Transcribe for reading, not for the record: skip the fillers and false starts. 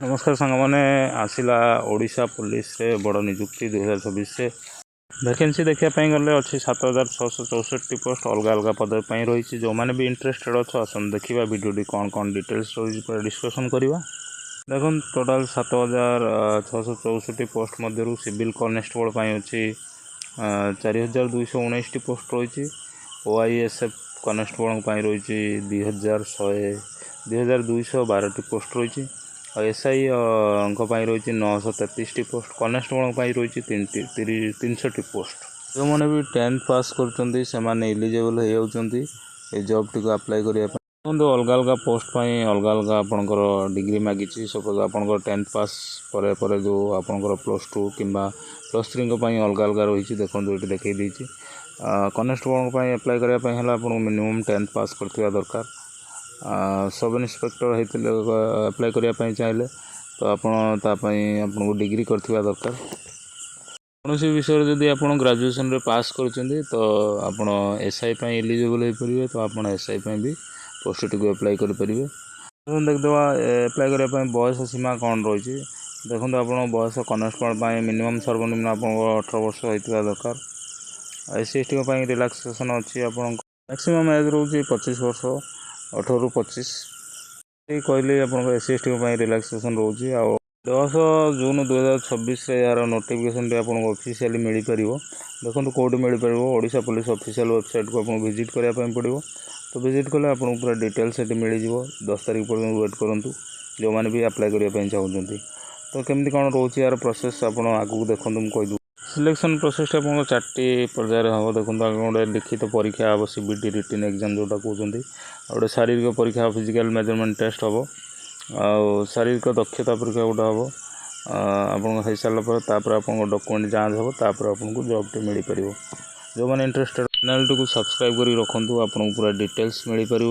नमस्कार सांग मैंने आसला ओडिशा पुलिस रे बड़ निजुक्ति 2024 वैकेंसी देखापी गले अच्छी 7664 पोस्ट अलग अलग पद रही जो मैंने भी इंटरेस्टेड अच्छे आसन देखा भिडियो कौन कौन डिटेल्स रही डिस्कसन करवा। देखो टोटाल 7664 पोस्ट मध्य सिविल कनेस्टेबल अच्छी 4219 पोस्ट रही। OISF कनेस्टेबल रही 2212 पोस्ट रही। SI रही 933 पोस्ट कनेस्टेबल रही 300 पोस्ट। जो मैंने भी 10th पास कर इलिजिबल हो जॉब टी अप्लाई करने अलग अलग पोस्ट अलग अलग आपंकर डिग्री मागी सपोज आपंकर 10th पास पर जो आपंकर +2 कि +3 अलग अलग रही देखो ये देखी कनेस्टेबल अप्लाई करने आपको मिनिमम 10th पास करवा दरकार। सब इन्स्पेक्टर होते अप्लाई करने चाहिए तो आपको डिग्री करथिबा दरकार। कौन सी विषय जदि आप ग्रेजुएशन रे पास कर तो आप SI एलिजिबल हो पारे तो आप SI भी पोस्ट टी अप्लाई करेंगे। देखिए अप्लाई करने बयस सीमा कौन रही देखो आप बयस कनेस्टेबल मिनिमम सर्वनिम्न आप 18 वर्ष होता दरकार। SC ST रिलैक्सेशन अच्छी आप मैक्सिमम एज रोचे 25 वर्ष 18 ରୁ 25 कहले आप SC ST रिलैक्सेशन रोचे। 10 जून 2026 यार नोटिफिकेशन आपको ऑफिशियली मिल पार देखो कौटी मिल पार ओडिशा पुलिस ऑफिशियल वेबसाइट को आपको विजिट करने पड़ो तो विजिट कले आपको पूरा डिटेल्स से मिल 10 तारीख पर्यटन वेट करूँ जो मैंने भी अप्लाई करने चाहते तो केमती कौन रोचे यार प्रोसेस आप आगू देखो कहीदू। सिलेक्शन प्रोसेस आप 4टी पर्यायर हम देखो गोटे लिखित परीक्षा हम CBT रिटन एग्जाम जोटा कहते गोटे शारीरिक परीक्षा फिजिकल मेजरमेंट टेस्ट हम आ शारीरिक दक्षता परीक्षा गोटे हम आप हो सारापर आप डॉक्यूमेंट जांच हम तापर आपको जॉब टी मिल पार। जो मैंने इंटरेस्टेड चैनल टी सब्सक्राइब कर रखु आपको पूरा डिटेल्स मिल पार।